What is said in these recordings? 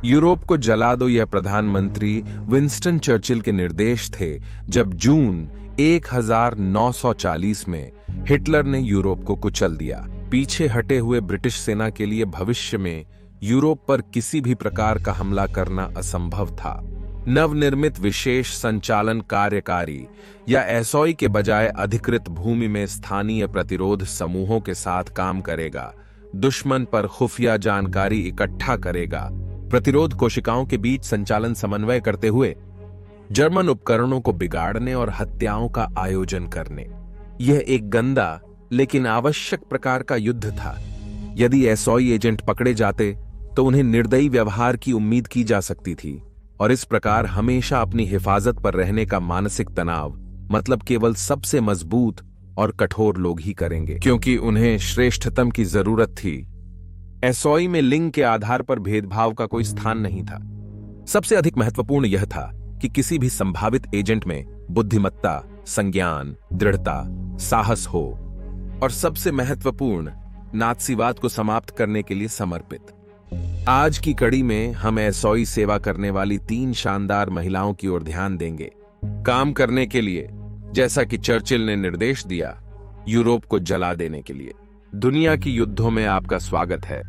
Europe को जला दो, यह प्रधानमंत्री विंस्टन चर्चिल के निर्देश थे जब जून 1940 में हिटलर ने यूरोप को कुचल दिया। पीछे हटे हुए ब्रिटिश सेना के लिए भविष्य में यूरोप पर किसी भी प्रकार का हमला करना असंभव था। नवनिर्मित विशेष संचालन कार्यकारी या एसओई के बजाय अधिकृत भूमि में स्थानीय प्रतिरोध समूहों के साथ काम करेगा, दुश्मन पर खुफिया जानकारी इकट्ठा करेगा, प्रतिरोध कोशिकाओं के बीच संचालन समन्वय करते हुए जर्मन उपकरणों को बिगाड़ने और हत्याओं का आयोजन करने। यह एक गंदा लेकिन आवश्यक प्रकार का युद्ध था। यदि एसओई एजेंट पकड़े जाते तो उन्हें निर्दयी व्यवहार की उम्मीद की जा सकती थी और इस प्रकार हमेशा अपनी हिफाजत पर रहने का मानसिक तनाव मतलब केवल सबसे मजबूत और कठोर लोग ही करेंगे, क्योंकि उन्हें श्रेष्ठतम की जरूरत थी। एसओई में लिंग के आधार पर भेदभाव का कोई स्थान नहीं था। सबसे अधिक महत्वपूर्ण यह था कि किसी भी संभावित एजेंट में बुद्धिमत्ता, संज्ञान, दृढ़ता, साहस हो और सबसे महत्वपूर्ण नात्सीवाद को समाप्त करने के लिए समर्पित। आज की कड़ी में हम एसओई सेवा करने वाली 3 शानदार महिलाओं की ओर ध्यान देंगे। काम करने के लिए, जैसा कि चर्चिल ने निर्देश दिया, यूरोप को जला देने के लिए। दुनिया की युद्धों में आपका स्वागत है।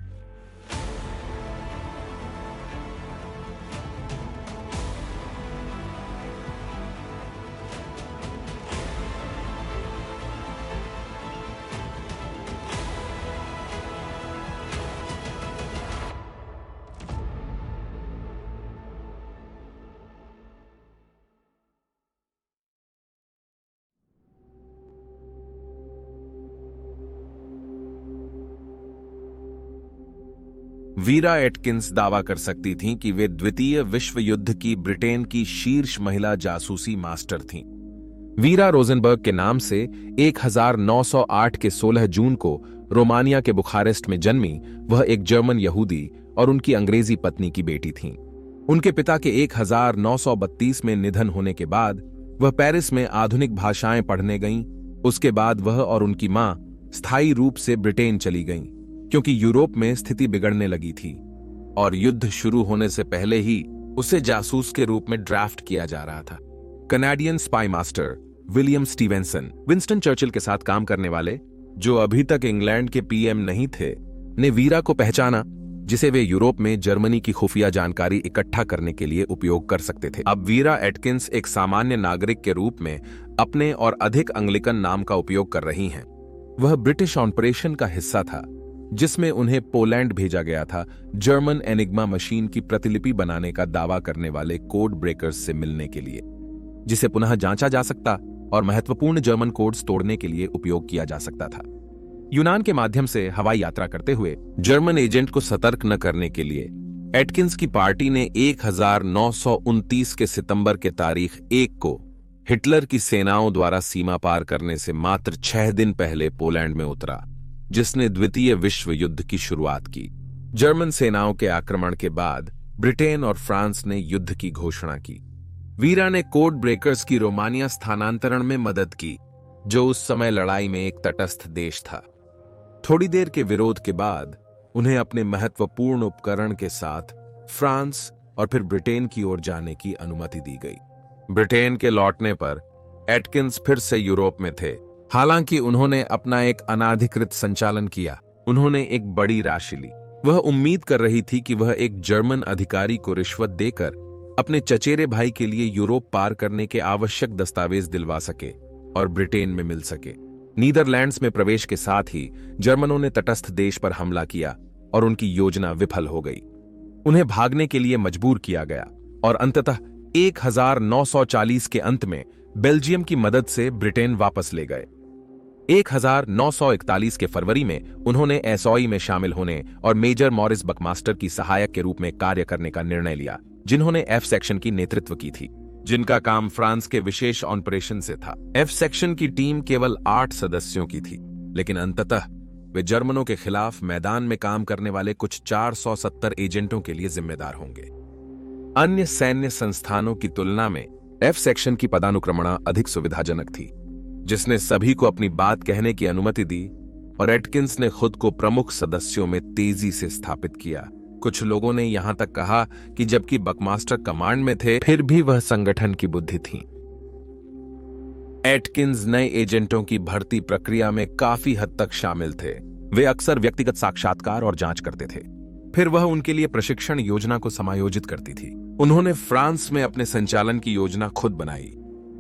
वीरा एटकिंस दावा कर सकती थीं कि वे द्वितीय विश्व युद्ध की ब्रिटेन की शीर्ष महिला जासूसी मास्टर थीं। वीरा रोजनबर्ग के नाम से 1908 के 16 जून को रोमानिया के बुखारेस्ट में जन्मी वह एक जर्मन यहूदी और उनकी अंग्रेजी पत्नी की बेटी थीं। उनके पिता के 1932 में निधन होने के बाद वह पेरिस में आधुनिक भाषाएं पढ़ने गईं। उसके बाद वह और उनकी मां स्थायी रूप से ब्रिटेन चली गईं, क्योंकि यूरोप में स्थिति बिगड़ने लगी थी और युद्ध शुरू होने से पहले ही उसे जासूस के रूप में ड्राफ्ट किया जा रहा था। Canadian spy master William Stevenson, Winston Churchill के साथ काम करने वाले, जो अभी तक इंग्लैंड के पीएम नहीं थे, ने वीरा को पहचाना, जिसे वे यूरोप में जर्मनी की खुफिया जानकारी इकट्ठा करने के लिए उपयोग कर सकते थे। अब वीरा एटकिंस एक सामान्य नागरिक के रूप में अपने और अधिक अंग्लिकन नाम का उपयोग कर रही हैं। वह ब्रिटिश ऑपरेशन का हिस्सा था जिसमें उन्हें पोलैंड भेजा गया था जर्मन एनिग्मा मशीन की प्रतिलिपि बनाने का दावा करने वाले कोड ब्रेकर्स से मिलने के लिए, जिसे पुनः जांचा जा सकता और महत्वपूर्ण जर्मन कोड्स तोड़ने के लिए उपयोग किया जा सकता था। यूनान के माध्यम से हवाई यात्रा करते हुए जर्मन एजेंट को सतर्क न करने के लिए एटकिंस की पार्टी ने 1929 के सितंबर के तारीख 1 को हिटलर की सेनाओं द्वारा सीमा पार करने से मात्र 6 दिन पहले पोलैंड में उतरा, जिसने द्वितीय विश्व युद्ध की शुरुआत की। जर्मन सेनाओं के आक्रमण के बाद ब्रिटेन और फ्रांस ने युद्ध की घोषणा की। वीरा ने कोड ब्रेकर्स की रोमानिया स्थानांतरण में मदद की, जो उस समय लड़ाई में एक तटस्थ देश था। थोड़ी देर के विरोध के बाद उन्हें अपने महत्वपूर्ण उपकरण के साथ फ्रांस और फिर ब्रिटेन की ओर जाने की अनुमति दी गई। ब्रिटेन के लौटने पर एटकिंस फिर से यूरोप में थे। हालांकि उन्होंने अपना एक अनाधिकृत संचालन किया। उन्होंने एक बड़ी राशि ली। वह उम्मीद कर रही थी कि वह एक जर्मन अधिकारी को रिश्वत देकर अपने चचेरे भाई के लिए यूरोप पार करने के आवश्यक दस्तावेज दिलवा सके और ब्रिटेन में मिल सके। नीदरलैंड्स में प्रवेश के साथ ही जर्मनों ने तटस्थ देश पर हमला किया और उनकी योजना विफल हो गई। उन्हें भागने के लिए मजबूर किया गया और अंततः 1940 के अंत में बेल्जियम की मदद से ब्रिटेन वापस ले गए। 1941 के फरवरी में उन्होंने एसओई में शामिल होने और मेजर मॉरिस बकमास्टर की सहायक के रूप में कार्य करने का निर्णय लिया, जिन्होंने एफ सेक्शन की नेतृत्व की थी, जिनका काम फ्रांस के विशेष ऑपरेशन से था। एफ सेक्शन की टीम केवल 8 सदस्यों की थी, लेकिन अंततः वे जर्मनों के खिलाफ मैदान में काम करने वाले कुछ 470 एजेंटों के लिए जिम्मेदार होंगे। अन्य सैन्य संस्थानों की तुलना में एफ सेक्शन की पदानुक्रमणा अधिक सुविधाजनक थी, जिसने सभी को अपनी बात कहने की अनुमति दी और एटकिंस ने खुद को प्रमुख सदस्यों में तेजी से स्थापित किया, कुछ लोगों ने यहां तक कहा कि जबकि बकमास्टर कमांड में थे, फिर भी वह संगठन की बुद्धि थी। एटकिंस नए एजेंटों की भर्ती प्रक्रिया में काफी हद तक शामिल थे। वे अक्सर व्यक्तिगत साक्षात्कार और जांच करते थे। फिर वह उनके लिए प्रशिक्षण योजना को समायोजित करती थी। उन्होंने फ्रांस में अपने संचालन की योजना खुद बनाई,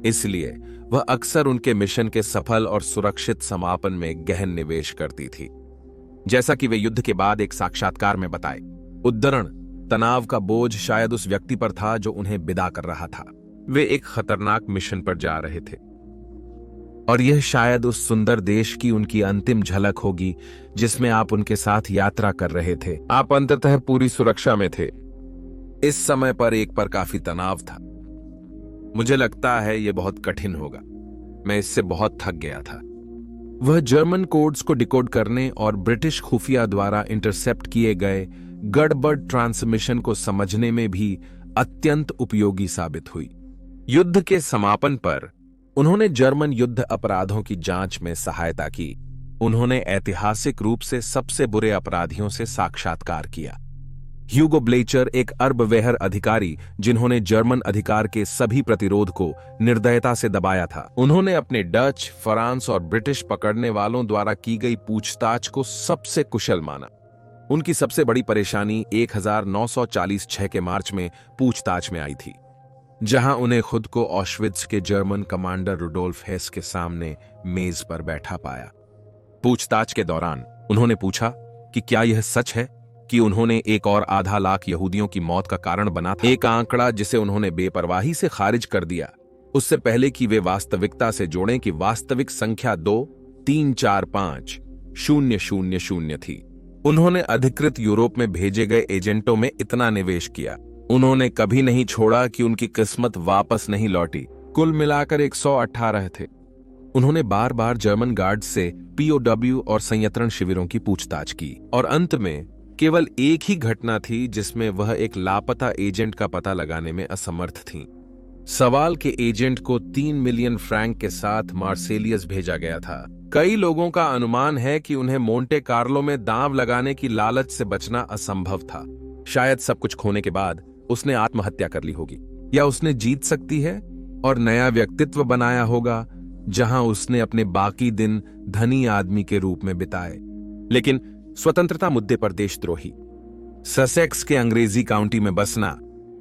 इसलिए वह अक्सर उनके मिशन के सफल और सुरक्षित समापन में गहन निवेश करती थी। जैसा कि वे युद्ध के बाद एक साक्षात्कार में बताए, उद्धरण, तनाव का बोझ शायद उस व्यक्ति पर था जो उन्हें विदा कर रहा था। वे एक खतरनाक मिशन पर जा रहे थे और यह शायद उस सुंदर देश की उनकी अंतिम झलक होगी जिसमें आप उनके साथ यात्रा कर रहे थे। आप अंततः पूरी सुरक्षा में थे। इस समय पर एक पर काफी तनाव था। मुझे लगता है यह बहुत कठिन होगा। मैं इससे बहुत थक गया था। वह जर्मन कोड्स को डिकोड करने और ब्रिटिश खुफिया द्वारा इंटरसेप्ट किए गए गड़बड़ ट्रांसमिशन को समझने में भी अत्यंत उपयोगी साबित हुई। युद्ध के समापन पर उन्होंने जर्मन युद्ध अपराधों की जांच में सहायता की। उन्होंने ऐतिहासिक रूप से सबसे बुरे अपराधियों से साक्षात्कार किया। ह्यूगो ब्लेचर एक अरबवेहर अधिकारी जिन्होंने जर्मन अधिकार के सभी प्रतिरोध को निर्दयता से दबाया था। उन्होंने अपने डच, फ्रांस और ब्रिटिश पकड़ने वालों द्वारा की गई पूछताछ को सबसे कुशल माना। उनकी सबसे बड़ी परेशानी 1946 के मार्च में पूछताछ में आई थी, जहां उन्हें खुद को ऑश्विट्ज के जर्मन कमांडर रुडोल्फ हेस के सामने मेज पर बैठा पाया। पूछताछ के दौरान उन्होंने पूछा कि क्या यह सच है कि उन्होंने एक और आधा लाख यहूदियों की मौत का कारण बना था। एक आंकड़ा जिसे उन्होंने बेपरवाही से खारिज कर दिया, उससे पहले कि वे वास्तविकता से जोड़ें कि वास्तविक संख्या 2345000 थी। उन्होंने अधिकृत यूरोप में भेजे गए एजेंटों में इतना निवेश किया। उन्होंने कभी नहीं छोड़ा कि उनकी किस्मत वापस नहीं लौटी। कुल मिलाकर 118 थे। उन्होंने बार बार जर्मन गार्ड से पीओडब्ल्यू और संयंत्रण शिविरों की पूछताछ की और अंत में केवल एक ही घटना थी जिसमें वह एक लापता एजेंट का पता लगाने में असमर्थ थीं। सवाल के एजेंट को 3 मिलियन फ्रैंक के साथ मार्सेलियस भेजा गया था। कई लोगों का अनुमान है कि उन्हें मोंटे कार्लो में दांव लगाने की लालच से बचना असंभव था। शायद सब कुछ खोने के बाद उसने आत्महत्या कर ली होगी, या उसने जीत सकती है और नया व्यक्तित्व बनाया होगा जहां उसने अपने बाकी दिन धनी आदमी के रूप में बिताए। लेकिन स्वतंत्रता मुद्दे पर देशद्रोही, ससेक्स के अंग्रेजी काउंटी में बसना।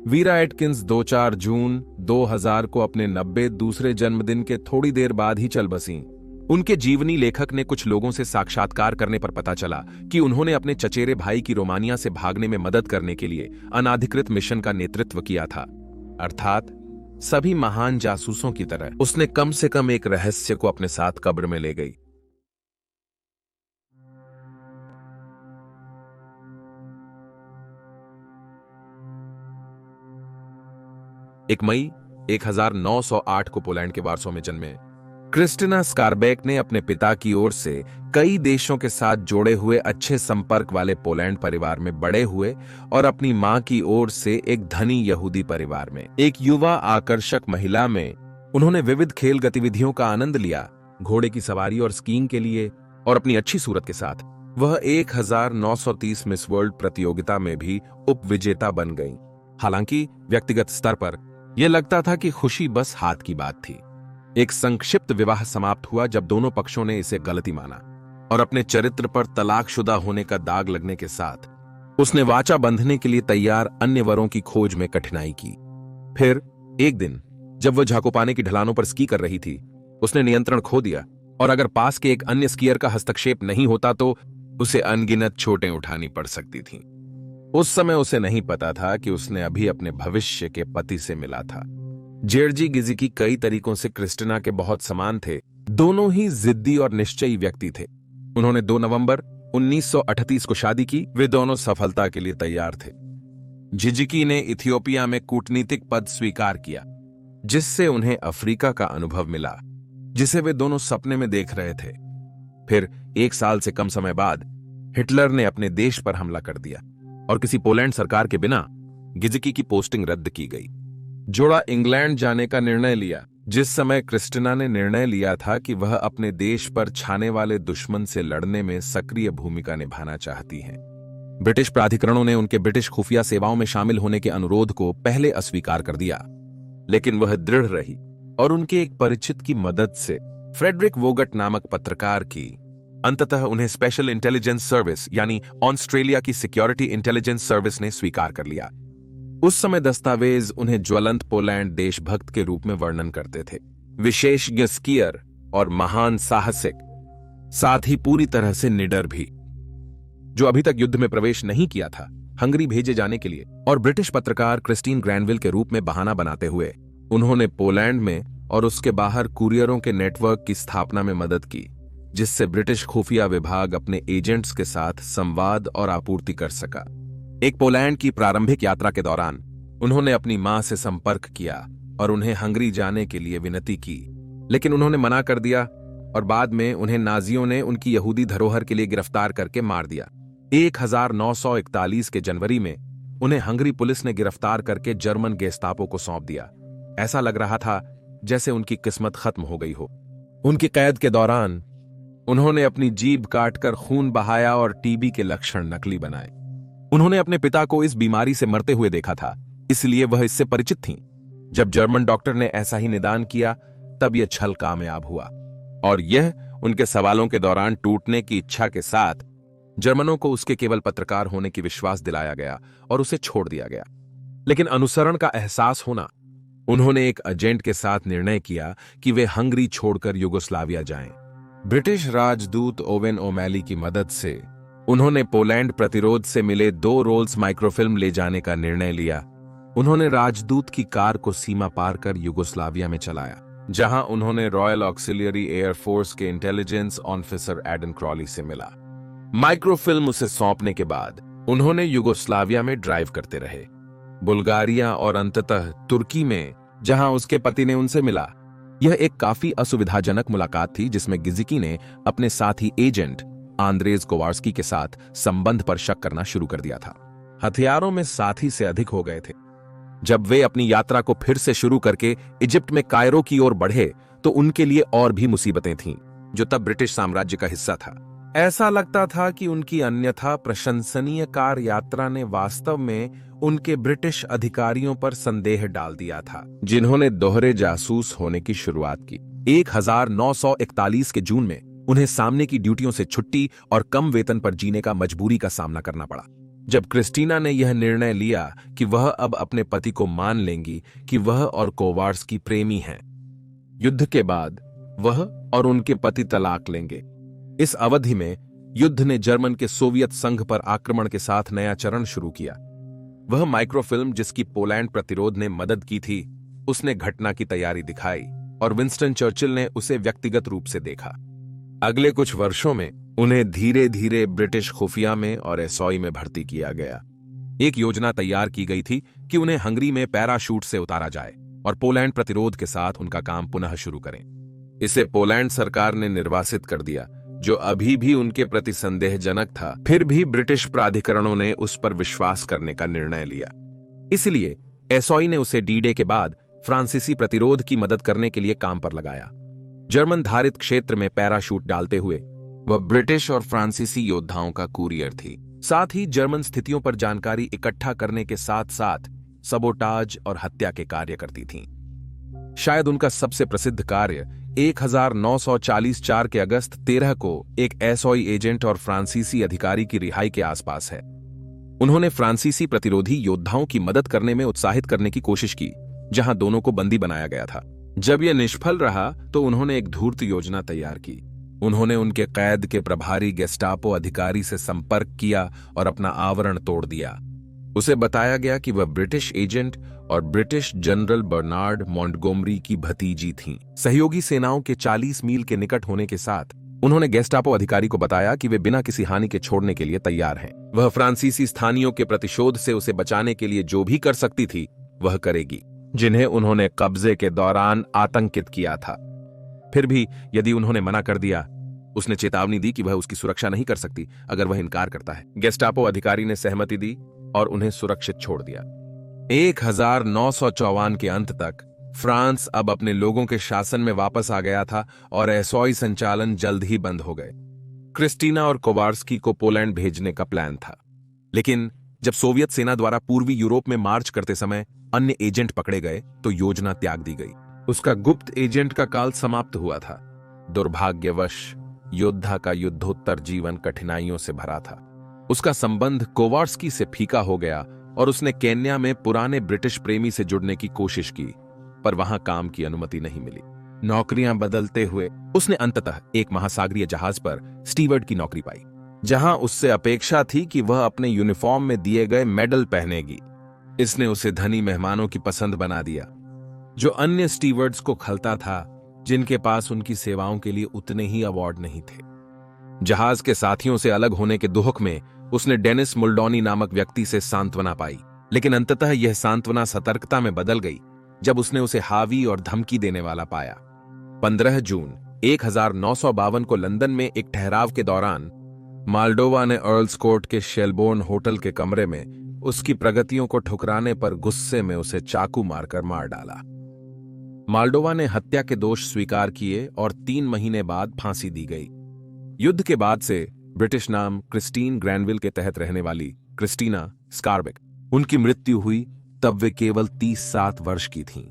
वीरा एटकिंस 2-4 जून 2000 को अपने 90 दूसरे जन्मदिन के थोड़ी देर बाद ही चल बसीं। उनके जीवनी लेखक ने कुछ लोगों से साक्षात्कार करने पर पता चला कि उन्होंने अपने चचेरे भाई की रोमानिया से भागने में मदद करने के लिए अनाधिकृत मिशन का नेतृत्व किया था। अर्थात सभी महान जासूसों की तरह उसने कम से कम एक रहस्य को अपने साथ कब्र में ले गई। एक मई 1908 को पोलैंड के वार्सो में जन्मे क्रिस्टिना स्कारबेक ने अपने पिता की ओर से कई देशों के साथ जोड़े हुए अच्छे संपर्क वाले पोलैंड परिवार में बड़े हुए और अपनी मां की ओर से एक धनी यहूदी परिवार में एक युवा आकर्षक महिला में उन्होंने विविध खेल गतिविधियों का आनंद लिया। घोड़े की सवारी और स्कीइंग के लिए और अपनी अच्छी सूरत के साथ वह 1930 मिस वर्ल्ड प्रतियोगिता में भी उपविजेता बन गईं। हालांकि व्यक्तिगत स्तर पर यह लगता था कि खुशी बस हाथ की बात थी। एक संक्षिप्त विवाह समाप्त हुआ जब दोनों पक्षों ने इसे गलती माना और अपने चरित्र पर तलाकशुदा होने का दाग लगने के साथ उसने वाचा बंधने के लिए तैयार अन्य वरों की खोज में कठिनाई की। फिर एक दिन जब वह झाकोपाने की ढलानों पर स्की कर रही थी, उसने नियंत्रण खो दिया और अगर पास के एक अन्य स्कीयर का हस्तक्षेप नहीं होता तो उसे अनगिनत चोटें उठानी पड़ सकती थीं। उस समय उसे नहीं पता था कि उसने अभी अपने भविष्य के पति से मिला था। जेर्जी गिजिकी कई तरीकों से क्रिस्टिना के बहुत समान थे। दोनों ही जिद्दी और निश्चयी व्यक्ति थे। उन्होंने 2 नवंबर 1938 को शादी की। वे दोनों सफलता के लिए तैयार थे। जिजिकी ने इथियोपिया में कूटनीतिक पद स्वीकार किया, जिससे उन्हें अफ्रीका का अनुभव मिला, जिसे वे दोनों सपने में देख रहे थे। फिर 1 साल से कम समय बाद हिटलर ने अपने देश पर हमला कर दिया और किसी पोलैंड सरकार के बिना गिजिकी की पोस्टिंग रद्द की गई। जोड़ा इंग्लैंड जाने का निर्णय लिया। जिस समय क्रिस्टिना ने निर्णय लिया था कि वह अपने देश पर छाने वाले दुश्मन से लड़ने में सक्रिय भूमिका निभाना चाहती हैं। ब्रिटिश प्राधिकरणों ने उनके ब्रिटिश खुफिया सेवाओं में शामिल होने के अनुरोध को पहले अस्वीकार कर दिया, लेकिन वह दृढ़ रही और उनके एक परिचित की मदद से फ्रेडरिक वोगट नामक पत्रकार की अंततः उन्हें स्पेशल इंटेलिजेंस सर्विस यानी ऑस्ट्रेलिया की सिक्योरिटी इंटेलिजेंस सर्विस ने स्वीकार कर लिया। उस समय दस्तावेज उन्हें ज्वलंत पोलैंड देशभक्त के रूप में वर्णन करते थे, विशेषज्ञ स्कीयर और महान साहसिक, साथ ही पूरी तरह से निडर भी, जो अभी तक युद्ध में प्रवेश नहीं किया था, हंगरी भेजे जाने के लिए। और ब्रिटिश पत्रकार क्रिस्टीन ग्रैनविल के रूप में बहाना बनाते हुए उन्होंने पोलैंड में और उसके बाहर कुरियरों के नेटवर्क की स्थापना में मदद की, जिससे ब्रिटिश खुफिया विभाग अपने एजेंट्स के साथ संवाद और आपूर्ति कर सका। एक पोलैंड की प्रारंभिक यात्रा के दौरान उन्होंने अपनी मां से संपर्क किया और उन्हें हंगरी जाने के लिए विनती की, लेकिन उन्होंने मना कर दिया और बाद में उन्हें नाजियों ने उनकी यहूदी धरोहर के लिए गिरफ्तार करके मार दिया। 1941 के जनवरी में उन्हें हंगरी पुलिस ने गिरफ्तार करके जर्मन गेस्तापो को सौंप दिया। ऐसा लग रहा था जैसे उनकी किस्मत खत्म हो गई हो। उनकी कैद के दौरान उन्होंने अपनी जीभ काटकर खून बहाया और टीबी के लक्षण नकली बनाए। उन्होंने अपने पिता को इस बीमारी से मरते हुए देखा था, इसलिए वह इससे परिचित थीं। जब जर्मन डॉक्टर ने ऐसा ही निदान किया, तब यह छल कामयाब हुआ और यह उनके सवालों के दौरान टूटने की इच्छा के साथ जर्मनों को उसके केवल पत्रकार होने की विश्वास दिलाया गया और उसे छोड़ दिया गया। लेकिन अनुसरण का एहसास होना, उन्होंने एक एजेंट के साथ निर्णय किया कि वे हंगरी छोड़कर युगोस्लाविया जाएं। ब्रिटिश राजदूत ओवेन ओमैली की मदद से उन्होंने पोलैंड प्रतिरोध से मिले 2 रोल्स माइक्रोफिल्म ले जाने का निर्णय लिया। उन्होंने राजदूत की कार को सीमा पार कर युगोस्लाविया में चलाया, जहां उन्होंने रॉयल ऑक्सिलियरी एयरफोर्स के इंटेलिजेंस ऑफिसर एडन क्रॉली से मिला। माइक्रोफिल्म उसे सौंपने के बाद उन्होंने युगोस्लाविया में ड्राइव करते रहे, बुल्गारिया और अंततः तुर्की में, जहां उसके पति ने उनसे मिला। यह एक काफी असुविधाजनक मुलाकात थी, जिसमें गिजिकी ने अपने साथी एजेंट आंद्रेज कोवार्स्की के साथ संबंध पर शक करना शुरू कर दिया था। हथियारों में साथी से अधिक हो गए थे। जब वे अपनी यात्रा को फिर से शुरू करके इजिप्ट में कायरो की ओर बढ़े, तो उनके लिए और भी मुसीबतें थीं, जो तब ब्रिटिश साम्राज्य का हिस्सा था। ऐसा लगता था कि उनकी अन्यथा प्रशंसनीय कार यात्रा ने वास्तव में उनके ब्रिटिश अधिकारियों पर संदेह डाल दिया था, जिन्होंने दोहरे जासूस होने की शुरुआत की। 1941 के जून में उन्हें सामने की ड्यूटियों से छुट्टी और कम वेतन पर जीने का मजबूरी का सामना करना पड़ा। जब क्रिस्टीना ने यह निर्णय लिया कि वह अब अपने पति को मान लेंगी कि वह और कोवार्स्की प्रेमी हैं। युद्ध के बाद वह और उनके पति तलाक लेंगे। इस अवधि में युद्ध ने जर्मन के सोवियत संघ पर आक्रमण के साथ नया चरण शुरू किया। वह माइक्रोफिल्म जिसकी पोलैंड प्रतिरोध ने मदद की थी, उसने घटना की तैयारी दिखाई और विंस्टन चर्चिल ने उसे व्यक्तिगत रूप से देखा। अगले कुछ वर्षों में उन्हें धीरे धीरे ब्रिटिश खुफिया में और एसओई में भर्ती किया गया। एक योजना तैयार की गई थी कि उन्हें हंगरी में पैराशूट से उतारा जाए और पोलैंड प्रतिरोध के साथ उनका काम पुनः शुरू करें। इसे पोलैंड सरकार ने निर्वासित कर दिया, जो अभी भी उनके प्रति संदेहजनक था। फिर भी ब्रिटिश प्राधिकरणों ने उस पर विश्वास करने का निर्णय लिया। इसलिए एसओई ने उसे डी-डे के बाद फ्रांसीसी प्रतिरोध की मदद करने के लिए काम पर लगाया। जर्मन धारित क्षेत्र में पैराशूट डालते हुए वह ब्रिटिश और फ्रांसीसी योद्धाओं का कुरियर थी। साथ ही जर्मन स्थितियों पर जानकारी इकट्ठा करने के साथ साथ सबोटाज और हत्या के कार्य करती थीं। शायद उनका सबसे प्रसिद्ध कार्य 1944 के अगस्त 13 को एक एसओई एजेंट और फ्रांसीसी अधिकारी की रिहाई के आसपास है। उन्होंने फ्रांसीसी प्रतिरोधी योद्धाओं की मदद करने में उत्साहित करने की कोशिश की, जहां दोनों को बंदी बनाया गया था। जब यह निष्फल रहा तो उन्होंने एक धूर्त योजना तैयार की। उन्होंने उनके कैद के प्रभारी गेस्टापो अधिकारी से संपर्क किया और अपना आवरण तोड़ दिया। उसे बताया गया कि वह ब्रिटिश एजेंट और ब्रिटिश जनरल बर्नार्ड मॉन्टगोमरी की भतीजी थीं। सहयोगी सेनाओं के 40 मील के निकट होने के साथ उन्होंने गेस्टापो अधिकारी को बताया कि वे बिना किसी हानि के छोड़ने के लिए तैयार हैं। वह फ्रांसीसी स्थानियों के प्रतिशोध से उसे बचाने के लिए जो भी कर सकती थी वह करेगी, जिन्हें उन्होंने कब्जे के दौरान आतंकित किया था। फिर भी यदि उन्होंने मना कर दिया, उसने चेतावनी दी कि वह उसकी सुरक्षा नहीं कर सकती अगर वह इनकार करता है। गेस्टापो अधिकारी ने सहमति दी और उन्हें सुरक्षित छोड़ दिया। 1954 के अंत तक फ्रांस अब अपने लोगों के शासन में वापस आ गया था और एसओई संचालन जल्द ही बंद हो गए। क्रिस्टीना और कोवार्स्की को पोलैंड भेजने का प्लान था, लेकिन जब सोवियत सेना द्वारा पूर्वी यूरोप में मार्च करते समय अन्य एजेंट पकड़े गए तो योजना त्याग दी गई। उसका गुप्त एजेंट का काल समाप्त हुआ था। दुर्भाग्यवश योद्धा का युद्धोत्तर जीवन कठिनाइयों से भरा था। उसका संबंध कोवार्स्की से फीका हो गया और उसने केन्या में पुराने ब्रिटिश प्रेमी से जुड़ने की कोशिश की, पर वहां काम की अनुमति नहीं मिली। नौकरियां बदलते हुए उसने अंततः एक महासागरीय जहाज पर स्टीवर्ड की नौकरी पाई, जहां उससे अपेक्षा थी कि वह अपने यूनिफॉर्म में दिए गए मेडल पहनेगी। इसने उसे धनी मेहमानों की पसंद बना दिया, जो अन्य स्टीवर्ड्स को खलता था, जिनके पास उनकी सेवाओं के लिए उतने ही अवार्ड नहीं थे। जहाज के साथियों से अलग होने के दुख में उसने डेनिस मुल्डोनी नामक व्यक्ति से सांत्वना पाई, लेकिन अंततः यह सांत्वना सतर्कता में बदल गई जब उसने उसे हावी और धमकी देने वाला पाया। 15 जून 1952 को लंदन में एक ठहराव के दौरान माल्डोवा ने अर्ल्स कोर्ट के शेलबोर्न होटल के कमरे में उसकी प्रगतियों को ठुकराने पर गुस्से में उसे चाकू मारकर मार डाला। माल्डोवा ने हत्या के दोष स्वीकार किए और 3 महीने बाद फांसी दी गई। युद्ध के बाद से ब्रिटिश नाम क्रिस्टीन ग्रैनविल के तहत रहने वाली क्रिस्टीना स्कारबेक, उनकी मृत्यु हुई तब वे केवल 37 वर्ष की थीं।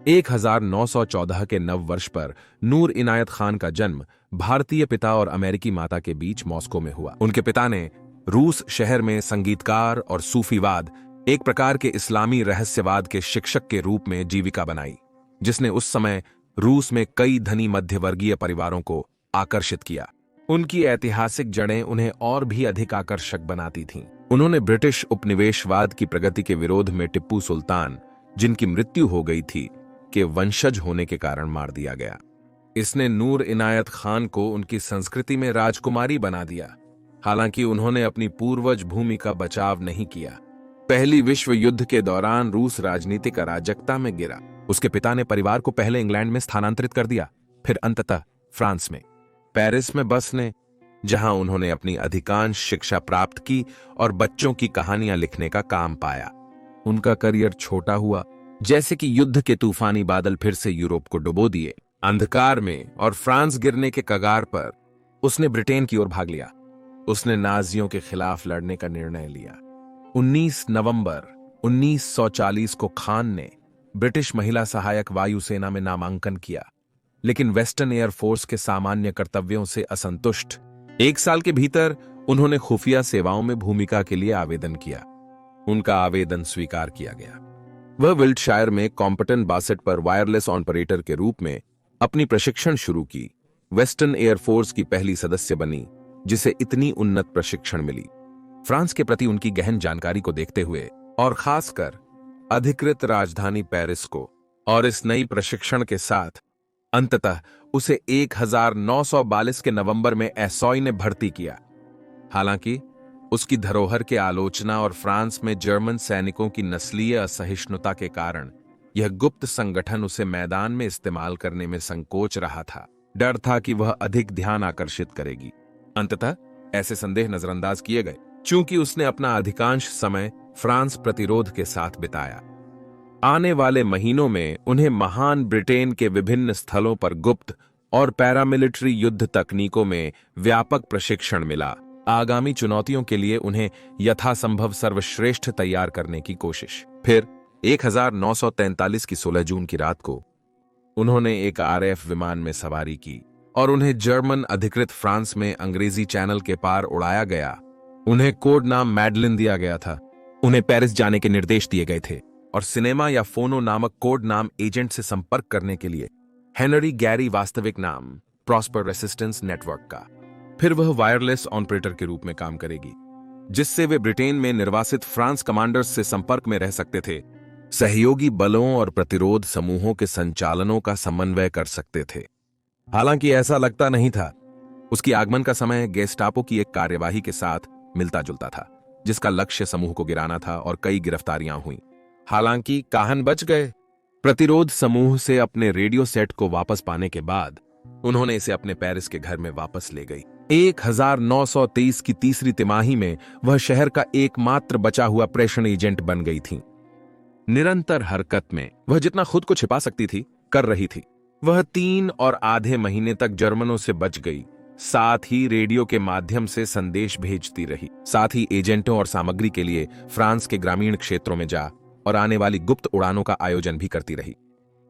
एक 1914 के नव वर्ष पर नूर इनायत खान का जन्म भारतीय पिता और अमेरिकी माता के बीच मॉस्को में हुआ। उनके पिता ने रूस शहर में संगीतकार और सूफीवाद, एक प्रकार के इस्लामी रहस्यवाद के शिक्षक के रूप में जीविका बनाई, जिसने उस समय रूस में कई धनी मध्यवर्गीय परिवारों को आकर्षित किया। उनकी ऐतिहासिक जड़ें उन्हें और भी अधिक आकर्षक बनाती थीं। उन्होंने ब्रिटिश उपनिवेशवाद की प्रगति के विरोध में टिप्पू सुल्तान, जिनकी मृत्यु हो गई थी, के वंशज होने के कारण मार दिया गया। इसने नूर इनायत खान को उनकी संस्कृति में राजकुमारी बना दिया, हालांकि उन्होंने अपनी पूर्वज भूमि का बचाव नहीं किया। पहली विश्व युद्ध के दौरान रूस राजनीतिक अराजकता में गिरा। उसके पिता ने परिवार को पहले इंग्लैंड में स्थानांतरित कर दिया, फिर अंततः फ्रांस में पेरिस में बसने, जहां उन्होंने अपनी अधिकांश शिक्षा प्राप्त की और बच्चों की कहानियां लिखने का काम पाया। उनका करियर छोटा हुआ, जैसे कि युद्ध के तूफानी बादल फिर से यूरोप को डुबो दिए। अंधकार में और फ्रांस गिरने के कगार पर उसने ब्रिटेन की ओर भाग लिया। उसने नाजियों के खिलाफ लड़ने का निर्णय लिया। 19 नवंबर 1940 को खान ने ब्रिटिश महिला सहायक वायुसेना में नामांकन किया, लेकिन वेस्टर्न एयरफोर्स के सामान्य कर्तव्यों से असंतुष्ट 1 साल के भीतर उन्होंने खुफिया सेवाओं में भूमिका के लिए आवेदन किया। उनका आवेदन स्वीकार किया गया। वह विल्टशायर में कॉम्पटन बासेट पर वायरलेस ऑपरेटर के रूप में अपनी प्रशिक्षण शुरू की। वेस्टर्न एयरफोर्स की पहली सदस्य बनी जिसे इतनी उन्नत प्रशिक्षण मिली। फ्रांस के प्रति उनकी गहन जानकारी को देखते हुए और खासकर अधिकृत राजधानी पेरिस को और इस नई प्रशिक्षण के साथ अंततः उसे 1942 के नवंबर में एसॉय ने भर्ती किया। हालांकि उसकी धरोहर के आलोचना और फ्रांस में जर्मन सैनिकों की नस्लीय असहिष्णुता के कारण यह गुप्त संगठन उसे मैदान में इस्तेमाल करने में संकोच रहा था। डर था कि वह अधिक ध्यान आकर्षित करेगी। अंततः ऐसे संदेह नजरअंदाज किए गए, चूंकि उसने अपना अधिकांश समय फ्रांस प्रतिरोध के साथ बिताया। आने वाले महीनों में उन्हें महान ब्रिटेन के विभिन्न स्थलों पर गुप्त और पैरामिलिट्री युद्ध तकनीकों में व्यापक प्रशिक्षण मिला। आगामी चुनौतियों के लिए उन्हें यथासंभव सर्वश्रेष्ठ तैयार करने की कोशिश। फिर 1943 की 16 जून की रात को उन्होंने एक RAF विमान में सवारी की और उन्हें जर्मन अधिकृत फ्रांस में अंग्रेजी चैनल के पार उड़ाया गया। उन्हें कोड नाम मैडलिन दिया गया था। उन्हें पेरिस जाने के निर्देश दिए गए थे और सिनेमा या फोनो नामक कोड नाम एजेंट से संपर्क करने के लिए हेनरी गैरी वास्तविक नाम प्रॉस्पर रेसिस्टेंस नेटवर्क का। फिर वह वायरलेस ऑपरेटर के रूप में काम करेगी, जिससे वे ब्रिटेन में निर्वासित फ्रांस कमांडर्स से संपर्क में रह सकते थे, सहयोगी बलों और प्रतिरोध समूहों के संचालनों का समन्वय कर सकते थे। हालांकि ऐसा लगता नहीं था। उसकी आगमन का समय गेस्टापो की एक कार्यवाही के साथ मिलता जुलता था, जिसका लक्ष्य समूह को गिराना था और कई गिरफ्तारियां हुई। हालांकि काहन बच गए। प्रतिरोध समूह से अपने रेडियो सेट को वापस पाने के बाद उन्होंने इसे अपने पेरिस के घर में वापस ले गई। 1923 की तीसरी तिमाही में वह शहर का एकमात्र बचा हुआ प्रेषण एजेंट बन गई थी। निरंतर हरकत में वह जितना खुद को छिपा सकती थी, कर रही थी। वह 3 और आधे महीने तक जर्मनों से बच गई, साथ ही रेडियो के माध्यम से संदेश भेजती रही। साथ ही एजेंटों और सामग्री के लिए फ्रांस के ग्रामीण क्षेत्रों में जा और आने वाली गुप्त उड़ानों का आयोजन भी करती रही।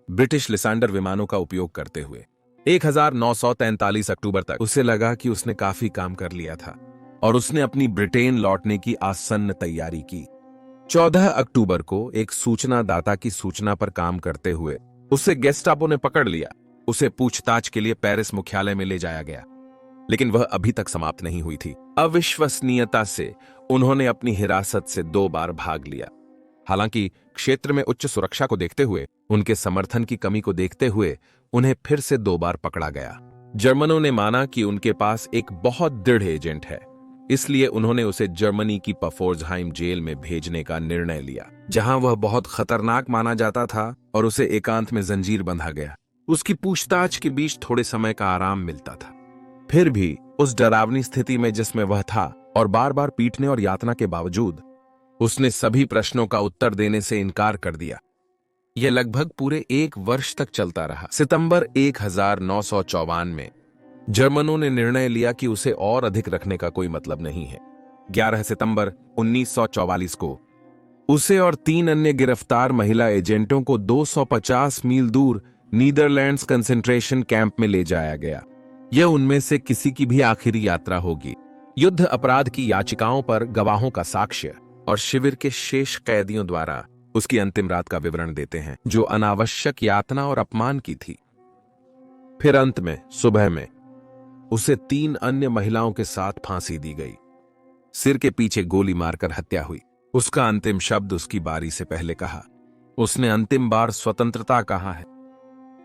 ब्रिटिश लिसांडर विमानों का उपयोग करते हुए 1943 अक्टूबर तक उसे लगा कि उसने काफी काम कर लिया था और उसने अपनी ब्रिटेन लौटने की आसन्न तैयारी की। 14 अक्टूबर को एक सूचनादाता की सूचना पर काम करते हुए उसे गेस्टापो ने पकड़ लिया। उसे पूछताछ के लिए पेरिस मुख्यालय में ले जाया गया, लेकिन वह अभी तक समाप्त नहीं हुई थी। अविश्वसनीयता से उन्होंने अपनी हिरासत से 2 बार भाग लिया। हालांकि क्षेत्र में उच्च सुरक्षा को देखते हुए, उनके समर्थन की कमी को देखते हुए उन्हें फिर से 2 बार पकड़ा गया। जर्मनों ने माना कि उनके पास एक बहुत दृढ़ एजेंट है, इसलिए उन्होंने उसे जर्मनी की पफोर्जहाइम जेल में भेजने का निर्णय लिया, जहां वह बहुत खतरनाक माना जाता था और उसे एकांत में जंजीर बंधा गया। उसकी पूछताछ के बीच थोड़े समय का आराम मिलता था। फिर भी उस डरावनी स्थिति में जिसमें वह था और बार बार पीटने और यातना के बावजूद उसने सभी प्रश्नों का उत्तर देने से इनकार कर दिया। यह लगभग पूरे 1 वर्ष तक चलता रहा। सितंबर 1954 में जर्मनों ने निर्णय लिया कि उसे और अधिक रखने का कोई मतलब नहीं है। 11 सितंबर 1944 को उसे और 3 अन्य गिरफ्तार महिला एजेंटों को 250 मील दूर नीदरलैंड्स कंसंट्रेशन कैंप में ले जाया गया। यह उनमें से किसी की भी आखिरी यात्रा होगी। युद्ध अपराध की याचिकाओं पर गवाहों का साक्ष्य और शिविर के शेष कैदियों द्वारा उसकी अंतिम रात का विवरण देते हैं, जो अनावश्यक यातना और अपमान की थी। फिर अंत में सुबह में उसे 3 अन्य महिलाओं के साथ फांसी दी गई। सिर के पीछे गोली मारकर हत्या हुई। उसका अंतिम शब्द उसकी बारी से पहले कहा। उसने अंतिम बार स्वतंत्रता कहा है।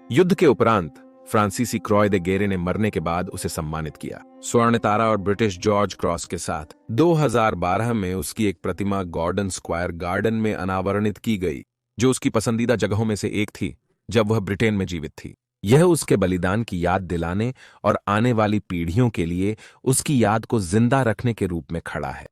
युद्ध के उपरांत फ्रांसीसी क्रॉय दे गेरे ने मरने के बाद उसे सम्मानित किया, स्वर्ण तारा और ब्रिटिश जॉर्ज क्रॉस के साथ। 2012 में उसकी एक प्रतिमा गॉर्डन स्क्वायर गार्डन में अनावरणित की गई, जो उसकी पसंदीदा जगहों में से एक थी जब वह ब्रिटेन में जीवित थी। यह उसके बलिदान की याद दिलाने और आने वाली पीढ़ियों के लिए उसकी याद को जिंदा रखने के रूप में खड़ा है।